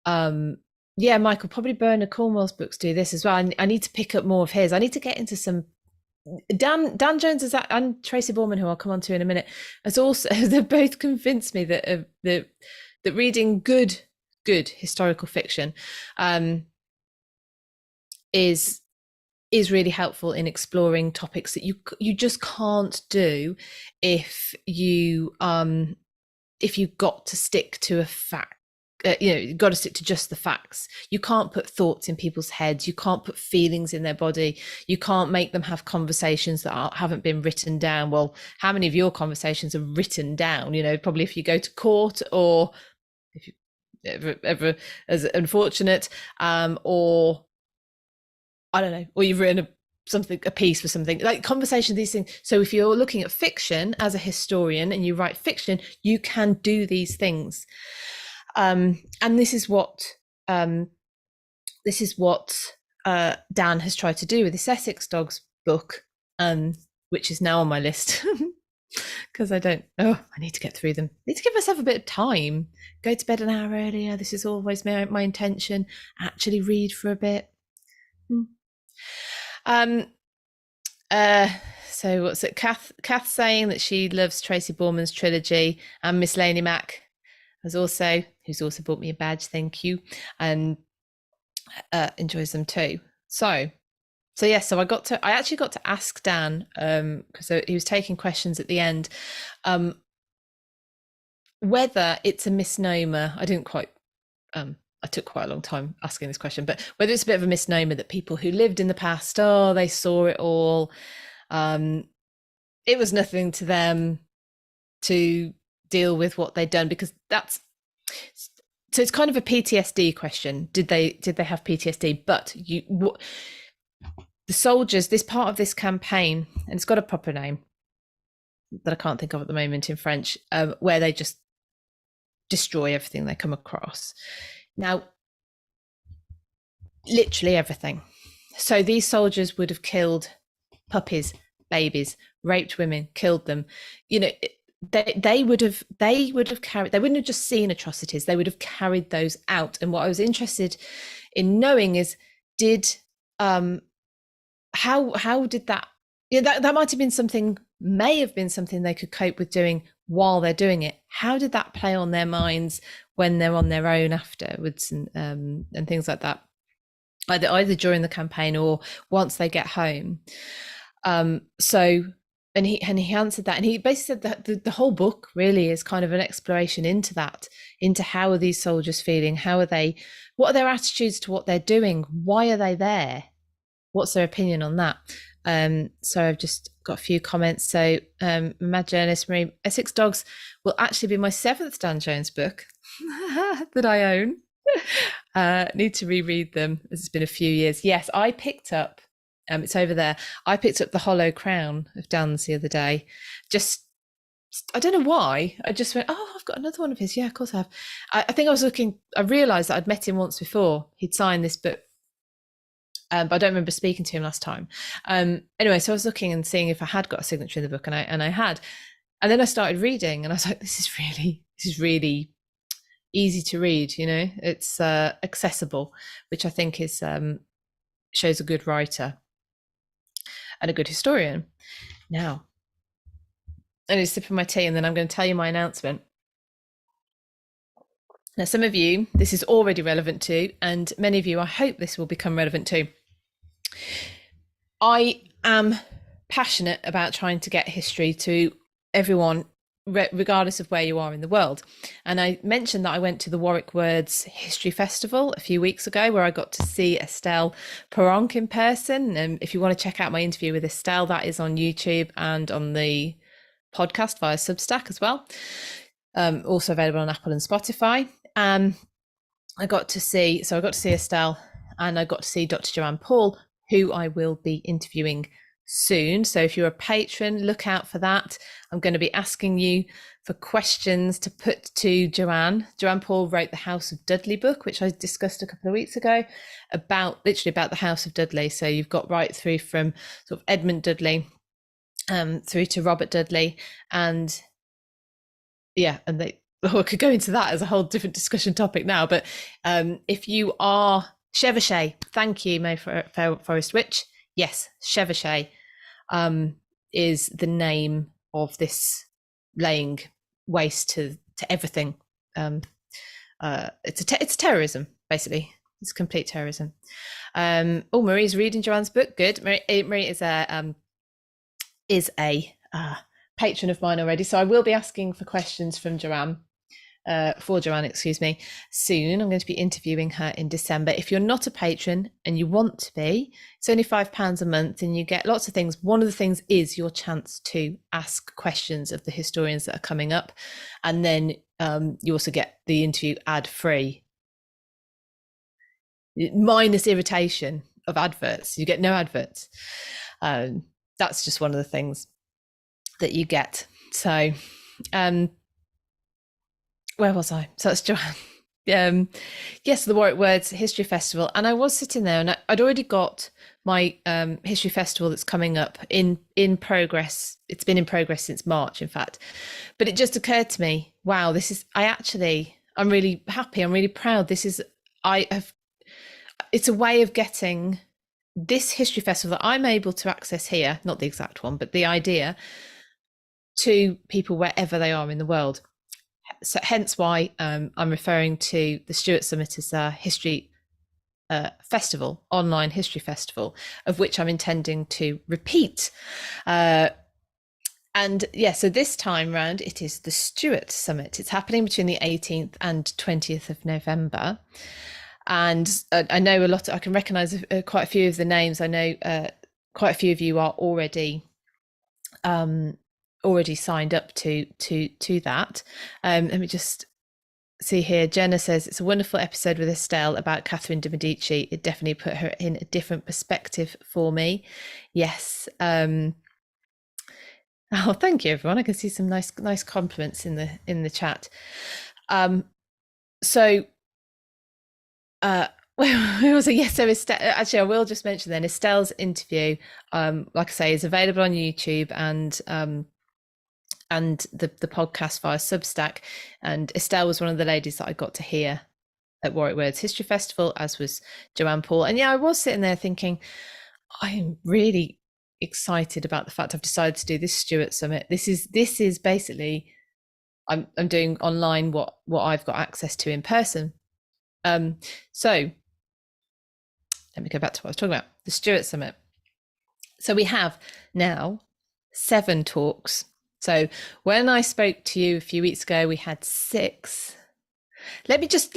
Michael, probably Bernard Cornwell's books do this as well. I need to pick up more of his. I need to get into some Dan Jones is that, and Tracy Borman, who I'll come on to in a minute, has also they've both convinced me that that reading good historical fiction is really helpful in exploring topics that you just can't do if you've got to stick to a fact. You've got to stick to just the facts. You can't put thoughts in people's heads. You can't put feelings in their body. You can't make them have conversations that haven't been written down. Well, how many of your conversations are written down? Probably if you go to court, or if you ever as unfortunate, or I don't know, or you've written a piece for something, like conversation, these things. So if you're looking at fiction as a historian and you write fiction, you can do these things. And this is what Dan has tried to do with this Essex Dogs book, which is now on my list because I need to get through them. I need to give myself a bit of time. Go to bed an hour earlier. This is always my intention. Actually read for a bit. So what's it? Kath saying that she loves Tracy Borman's trilogy, and Miss Laney Mack who's also bought me a badge, thank you, and enjoys them too. So I actually got to ask Dan, because he was taking questions at the end, whether it's a misnomer. I didn't quite I took quite a long time asking this question, but whether it's a bit of a misnomer that people who lived in the past, they saw it all, it was nothing to them to deal with what they'd done, because so it's kind of a PTSD question. Did they have PTSD? But the soldiers, this part of this campaign, and it's got a proper name that I can't think of at the moment in French, where they just destroy everything they come across. Now, literally everything. So these soldiers would have killed puppies, babies, raped women, killed them, you know, they would have carried, they wouldn't have just seen atrocities, they would have carried those out. And what I was interested in knowing is, did how did that, that might have been something, may have been something they could cope with doing while they're doing it. How did that play on their minds when they're on their own afterwards, and things like that, either during the campaign or once they get home? So and he answered that, and he basically said that the whole book really is kind of an exploration into that, into how are these soldiers feeling, how are they, what are their attitudes to what they're doing, why are they there, what's their opinion on that? So I've just got a few comments. So mad journalist Marie, Essex Dogs will actually be my 7th Dan Jones book that I own. Need to reread them. It's been a few years. Yes, I picked up, it's over there, I picked up The Hollow Crown of Dan's the other day. Just, I don't know why, I just went, oh, I've got another one of his. Yeah, of course I have. I think I was looking, I realised that I'd met him once before. He'd signed this book, but I don't remember speaking to him last time. Anyway, so I was looking and seeing if I had got a signature in the book, and I had. And then I started reading, and I was like, this is really easy to read. You know, it's accessible, which I think is shows a good writer and a good historian. Now, I need to sip of my tea, and then I'm going to tell you my announcement. Now, some of you, this is already relevant to, and many of you, I hope this will become relevant to. I am passionate about trying to get history to everyone, regardless of where you are in the world. And I mentioned that I went to the Warwick Words History Festival a few weeks ago, where I got to see Estelle Peronk in person. And if you want to check out my interview with Estelle, that is on YouTube and on the podcast via Substack as well. Also available on Apple and Spotify. I got to see Estelle, and I got to see Dr. Joanne Paul, who I will be interviewing soon. So if you're a patron, look out for that. I'm going to be asking you for questions to put to Joanne. Joanne Paul wrote the House of Dudley book, which I discussed a couple of weeks ago, about the House of Dudley. So you've got right through from sort of Edmund Dudley through to Robert Dudley, and I could go into that as a whole different discussion topic now. But if you are Chevauchée, thank you, Mayfair Forest Witch. Yes, Chevauchée is the name of this laying waste to everything. It's terrorism, basically. It's complete terrorism. Marie's reading Joanne's book. Good. Marie is a patron of mine already, so I will be asking for questions from Joanne. Soon. I'm going to be interviewing her in December. If you're not a patron and you want to be, it's only £5 a month, and you get lots of things. One of the things is your chance to ask questions of the historians that are coming up, and then you also get the interview ad-free, minus irritation of adverts. You get no adverts. That's just one of the things that you get. So where was I? So that's Joanne. Yes, the Warwick Words History Festival. And I was sitting there, and I'd already got my history festival that's coming up in progress. It's been in progress since March, in fact. But it just occurred to me, wow, I'm really happy. I'm really proud. It's a way of getting this history festival that I'm able to access here, not the exact one, but the idea, to people wherever they are in the world. So hence why I'm referring to the Stuart Summit as a history festival, online history festival, of which I'm intending to repeat. So this time round, it is the Stuart Summit. It's happening between the 18th and 20th of November. And I know I can recognise quite a few of the names. I know quite a few of you are already signed up to that. Let me just see here. Jenna says it's a wonderful episode with Estelle about Catherine de Medici. It definitely put her in a different perspective for me. Yes. Oh, thank you, everyone. I can see some nice compliments in the chat. we also, yes, so actually I will just mention then Estelle's interview, like I say, is available on YouTube and the podcast via Substack. And Estelle was one of the ladies that I got to hear at Warwick Words History Festival, as was Joanne Paul. And yeah, I was sitting there thinking, I'm really excited about the fact I've decided to do this Stuart Summit. This is basically I'm doing online what I've got access to in person. So let me go back to what I was talking about, the Stuart Summit. So we have now 7 talks. So when I spoke to you a few weeks ago, we had 6. Let me just,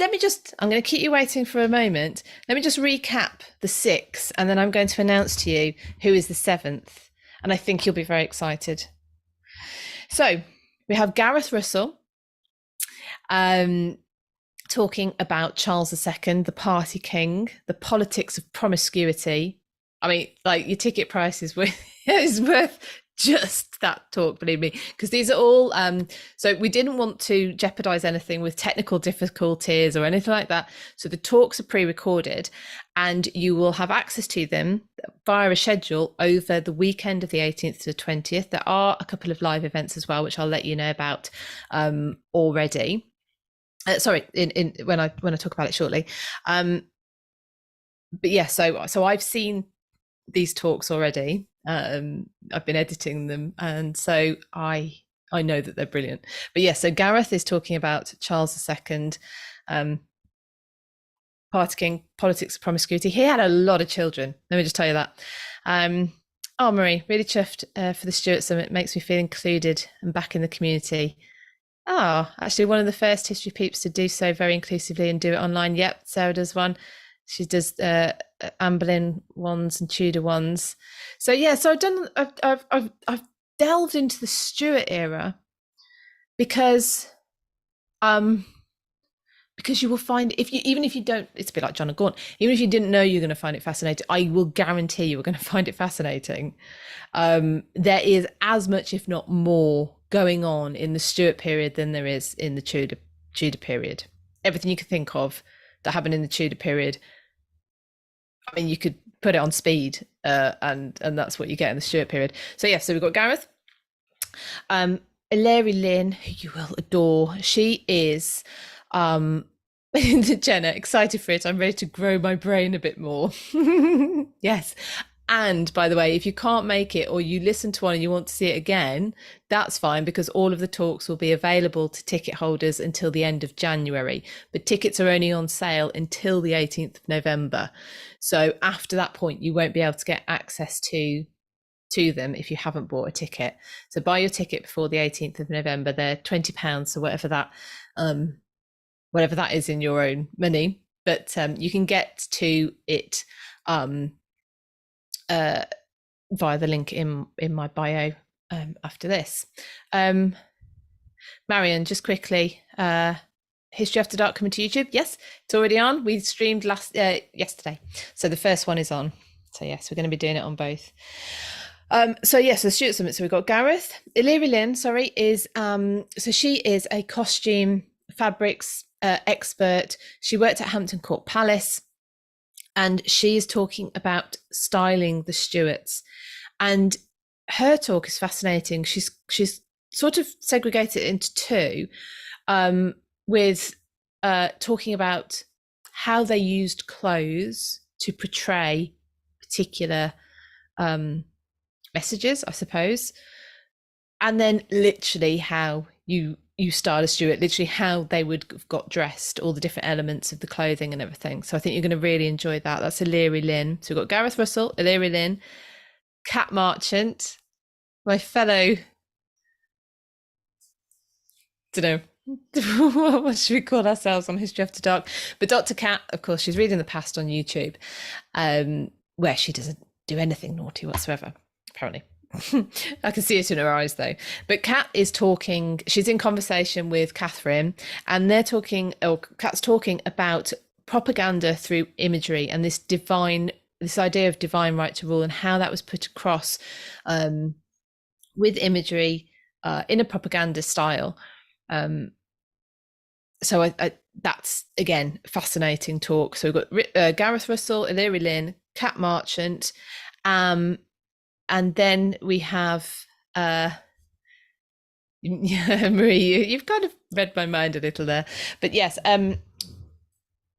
I'm going to keep you waiting for a moment. Let me just recap the 6, and then I'm going to announce to you who is the 7th. And I think you'll be very excited. So we have Gareth Russell talking about Charles II, the party king, the politics of promiscuity. I mean, like, your ticket price is worth just that talk, believe me, because these are all so we didn't want to jeopardize anything with technical difficulties or anything like that. So the talks are pre-recorded and you will have access to them via a schedule over the weekend of the 18th to the 20th. There are a couple of live events as well, which I'll let you know about already. Sorry, in when I talk about it shortly. But yeah, so I've seen these talks already. I've been editing them, and so I know that they're brilliant. But yeah, so Gareth is talking about Charles II, party king, politics of promiscuity. He had a lot of children, let me just tell you that. Oh, Marie, really chuffed for the Stuart Summit. Makes me feel included and back in the community. Oh, actually one of the first history peeps to do so very inclusively and do it online. Yep, Sarah does one. She does Anne Boleyn ones and Tudor ones. So yeah, so I've delved into the Stuart era because you will find, even if you don't, it's a bit like John of Gaunt, even if you didn't know you're going to find it fascinating, I will guarantee you are going to find it fascinating. There is as much, if not more, going on in the Stuart period than there is in the Tudor period. Everything you could think of that happened in the Tudor period, I mean, you could put it on speed, and that's what you get in the Stuart period. So yeah, so we've got Gareth, Lynn, who you will adore. She is Jenna, excited for it. I'm ready to grow my brain a bit more. Yes. And by the way, if you can't make it or you listen to one and you want to see it again, that's fine, because all of the talks will be available to ticket holders until the end of January. But tickets are only on sale until the 18th of November. So after that point, you won't be able to get access to them if you haven't bought a ticket. So buy your ticket before the 18th of November. They're £20, so whatever that is in your own money. But you can get to it via the link in my bio after this. Marion, just quickly, History After Dark coming to YouTube. Yes, it's already on. We streamed yesterday, so the first one is on. So yes, we're going to be doing it on both. So yes, the Stuart Summit. So we've got Gareth. Lynn, is so she is a costume fabrics expert. She worked at Hampton Court Palace, and she is talking about styling the Stuarts. And her talk is fascinating. She's sort of segregated it into 2, with talking about how they used clothes to portray particular messages, I suppose, and then literally how you style a Stuart, literally how they would have got dressed, all the different elements of the clothing and everything. So I think you're going to really enjoy that. That's Lynn. So we've got Gareth Russell, Lynn, Cat Marchant, my fellow, don't know, what should we call ourselves on History After Dark? But Dr. Cat, of course, she's reading the past on YouTube, where she doesn't do anything naughty whatsoever, apparently. I can see it in her eyes though. But Kat is talking, she's in conversation with Catherine, and Kat's talking about propaganda through imagery and this idea of divine right to rule, and how that was put across with imagery in a propaganda style. so that's again fascinating talk. So we've got Gareth Russell, Illyria Lynn, Cat Marchant, and then we have Marie. You've kind of read my mind a little there, but yes. And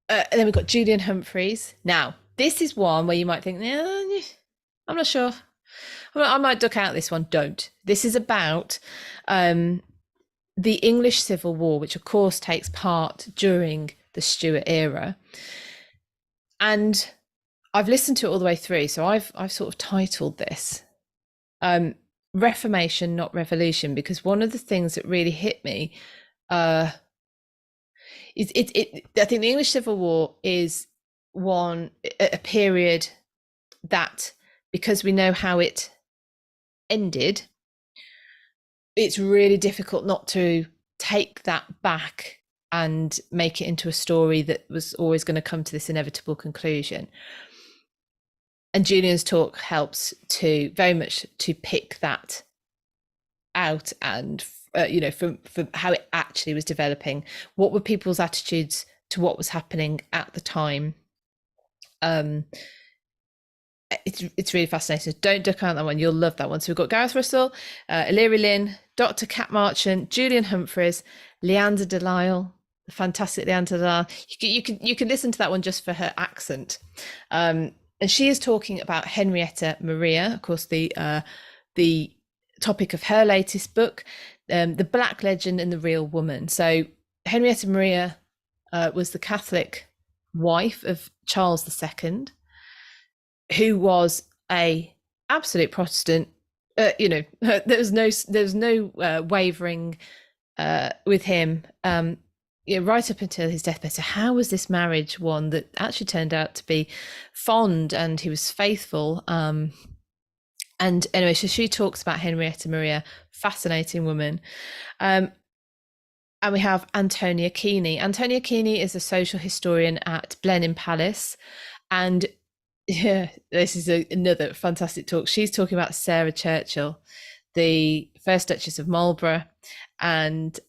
then we've got Julian Humphries. Now, this is one where you might think, I'm not sure. I might duck out this one. Don't. This is about the English Civil War, which of course takes part during the Stuart era. And I've listened to it all the way through. So I've sort of titled this Reformation, Not Revolution, because one of the things that really hit me I think the English Civil War is a period that, because we know how it ended, it's really difficult not to take that back and make it into a story that was always going to come to this inevitable conclusion. And Julian's talk helps to very much to pick that out and from how it actually was developing. What were people's attitudes to what was happening at the time? It's really fascinating. So don't duck out that one. You'll love that one. So we've got Gareth Russell, Illyria Lynn, Dr. Cat Marchant, Julian Humphries, Leander Delisle, the fantastic Leander Delisle. You can listen to that one just for her accent. And she is talking about Henrietta Maria, of course, the topic of her latest book, The Black Legend and the Real Woman. So Henrietta Maria was the Catholic wife of Charles II, who was a absolute Protestant. There was no wavering with him. Right up until his deathbed. So how was this marriage one that actually turned out to be fond, and he was faithful? And anyway, so she talks about Henrietta Maria, fascinating woman. And we have Antonia Keeney. Antonia Keeney is a social historian at Blenheim Palace. And yeah, this is another fantastic talk. She's talking about Sarah Churchill, the first Duchess of Marlborough. And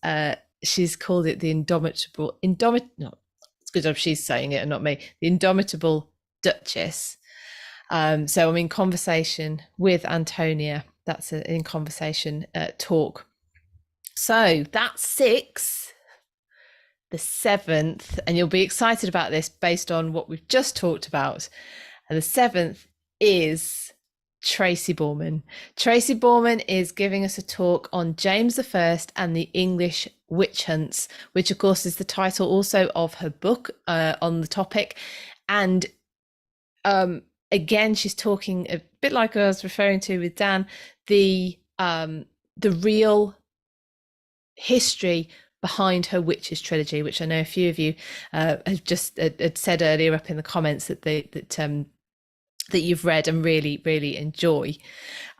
she's called it the indomitable, no, it's a good job she's saying it and not me, the indomitable Duchess. So I'm in conversation with Antonia. That's an in conversation talk. So that's 6. The 7th, and you'll be excited about this based on what we've just talked about. And the 7th is Tracy Borman. Tracy Borman is giving us a talk on James I and the English witch hunts, which of course is the title also of her book on the topic. And again, she's talking a bit like I was referring to with Dan, the real history behind her witches trilogy, which I know a few of you have just had said earlier up in the comments that you've read and really, really enjoy.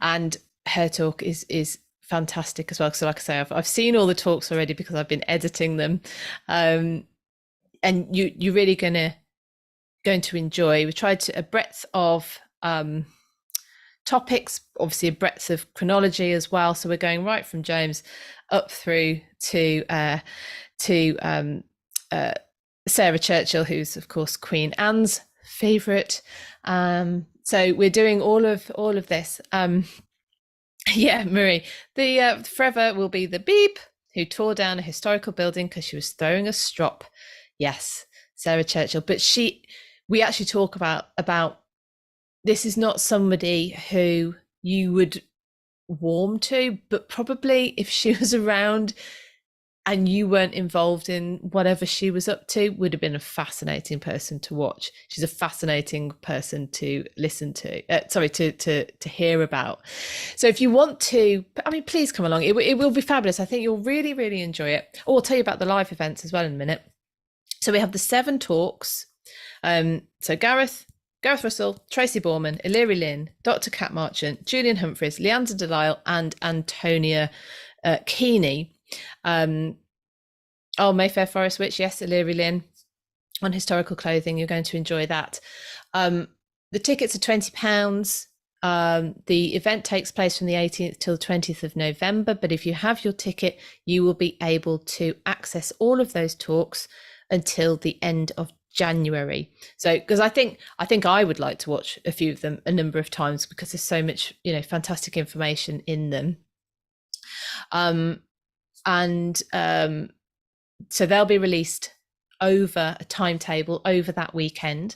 And her talk is fantastic as well. So like I say, I've seen all the talks already because I've been editing them. And you're really going to enjoy. We tried a breadth of topics, obviously a breadth of chronology as well. So we're going right from James up through to Sarah Churchill, who's of course Queen Anne's favourite. So we're doing all of this. Yeah, Marie, the forever will be the beep who tore down a historical building because she was throwing a strop. Yes, Sarah Churchill. But we actually talk about this is not somebody who you would warm to, but probably if she was around and you weren't involved in whatever she was up to, would have been a fascinating person to watch. She's a fascinating person to listen to, to hear about. So if you want to, please come along. It will be fabulous. I think you'll really, really enjoy it. Oh, I'll tell you about the live events as well in a minute. So we have the 7 talks. So Gareth Russell, Tracy Borman, Illyria Lynn, Dr. Cat Marchant, Julian Humphries, Leander Delisle, and Antonia Keeney. Mayfair Forest Witch, yes, Illyria Lynn, on historical clothing. You're going to enjoy that. The tickets are £20. The event takes place from the 18th till the 20th of November, but if you have your ticket, you will be able to access all of those talks until the end of January. So, because I think I would like to watch a few of them a number of times, because there's so much, fantastic information in them. So they'll be released over a timetable over that weekend,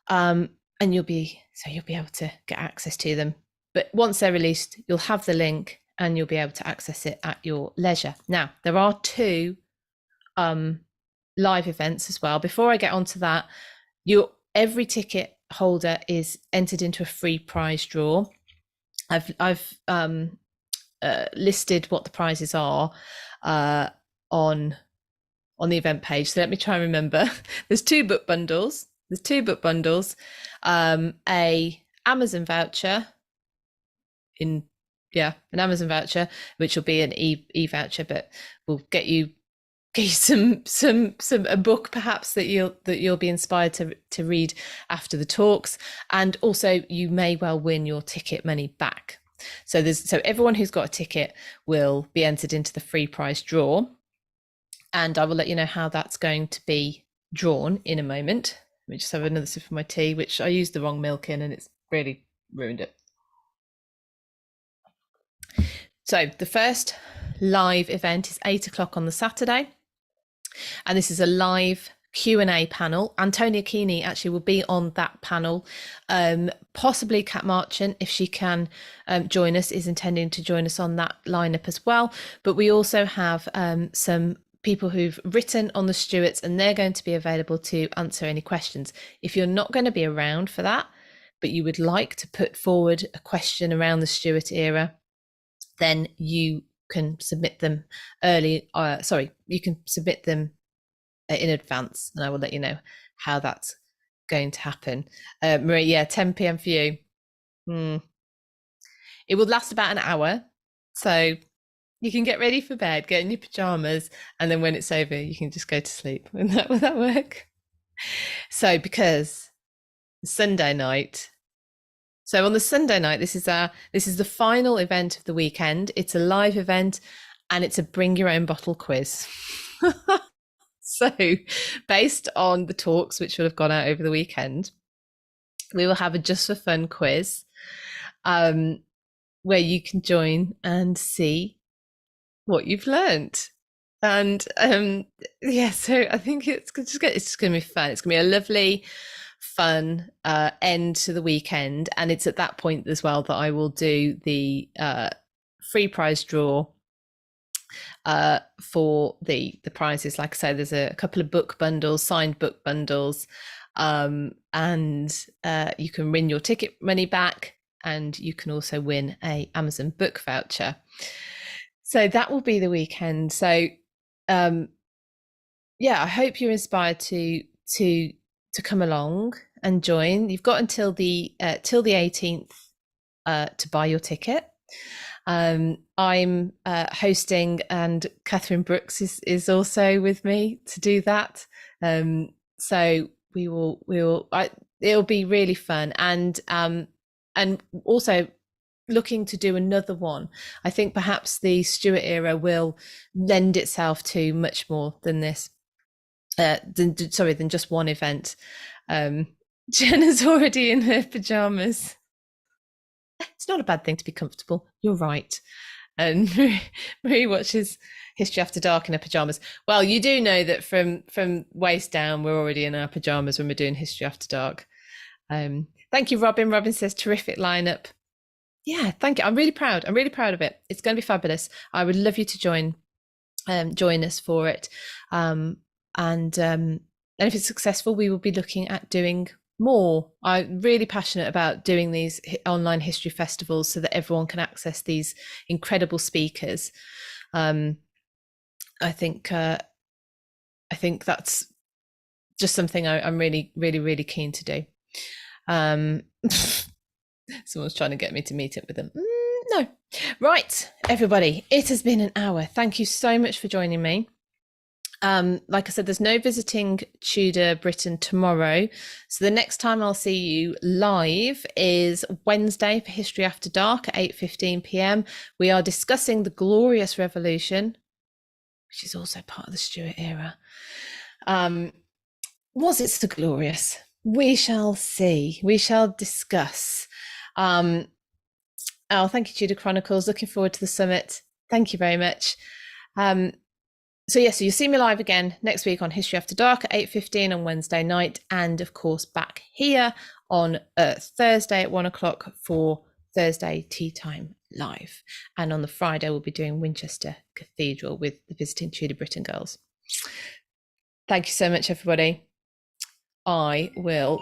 and you'll be able to get access to them. But once they're released, you'll have the link and you'll be able to access it at your leisure. Now, there are 2 live events as well. Before I get onto that, every ticket holder is entered into a free prize draw. I've listed what the prizes are on the event page. So let me try and remember. There's 2 book bundles. A Amazon voucher an Amazon voucher, which will be an e-voucher, but will get you some a book perhaps that you'll be inspired to read after the talks. And also you may well win your ticket money back. So everyone who's got a ticket will be entered into the free prize draw, and I will let you know how that's going to be drawn in a moment. Let me just have another sip of my tea, which I used the wrong milk in and it's really ruined it. So the first live event is 8 o'clock on the Saturday, and this is a live Q&A panel. Antonia Keeney actually will be on that panel. Possibly Kat Marchant, if she can join us, is intending to join us on that lineup as well. But we also have some people who've written on the Stuarts, and they're going to be available to answer any questions. If you're not going to be around for that, but you would like to put forward a question around the Stuart era, then you can submit them early. You can submit them in advance, and I will let you know how that's going to happen. Marie, 10 p.m. for you. It will last about an hour, so you can get ready for bed, get in your pajamas, and then when it's over, you can just go to sleep. Will that work? So, because Sunday night. So on the Sunday night, this is the final event of the weekend. It's a live event, and it's a bring your own bottle quiz. So, based on the talks which will have gone out over the weekend, we will have a just for fun quiz, where you can join and see what you've learned. And so I think it's going to be fun. It's going to be a lovely, fun end to the weekend, and it's at that point as well that I will do the free prize draw for the prizes. Like I say, there's a couple of book bundles, signed book bundles, and you can win your ticket money back, and you can also win a Amazon book voucher. So that will be the weekend. So I hope you're inspired to come along and join. You've got until the 18th to buy your ticket. I'm hosting, and Catherine Brooks is also with me to do that. So it'll be really fun, and also looking to do another one. I think perhaps the Stuart era will lend itself to much more than this. Than just one event. Jenna's already in her pajamas. It's not a bad thing to be comfortable. You're right. And Marie watches History After Dark in her pajamas. Well, you do know that from waist down, we're already in our pajamas when we're doing History After Dark. Thank you, Robin. Robin says terrific lineup. Yeah, thank you. I'm really proud of it. It's going to be fabulous. I would love you to join us for it. And if it's successful, we will be looking at doing more. I'm really passionate about doing these online history festivals so that everyone can access these incredible speakers. I think that's just something I'm really, really, really keen to do. Someone's trying to get me to meet up with them. No. Right, everybody, it has been an hour. Thank you so much for joining me. Like I said, there's no visiting Tudor Britain tomorrow. So the next time I'll see you live is Wednesday for History After Dark at 8:15 p.m. We are discussing the Glorious Revolution, which is also part of the Stuart era. Was it so glorious? We shall see. We shall discuss. Oh, thank you, Tudor Chronicles. Looking forward to the summit. Thank you very much. So you'll see me live again next week on History After Dark at 8:15 on Wednesday night, and of course back here on Thursday at 1 o'clock for Thursday Tea Time Live. And on the Friday we'll be doing Winchester Cathedral with the Visiting Tudor Britain girls. Thank you so much, everybody. I will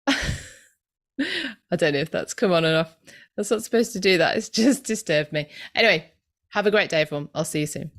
I don't know if that's come on enough. That's not supposed to do that. It's just disturbed me. Anyway, have a great day, everyone. I'll see you soon.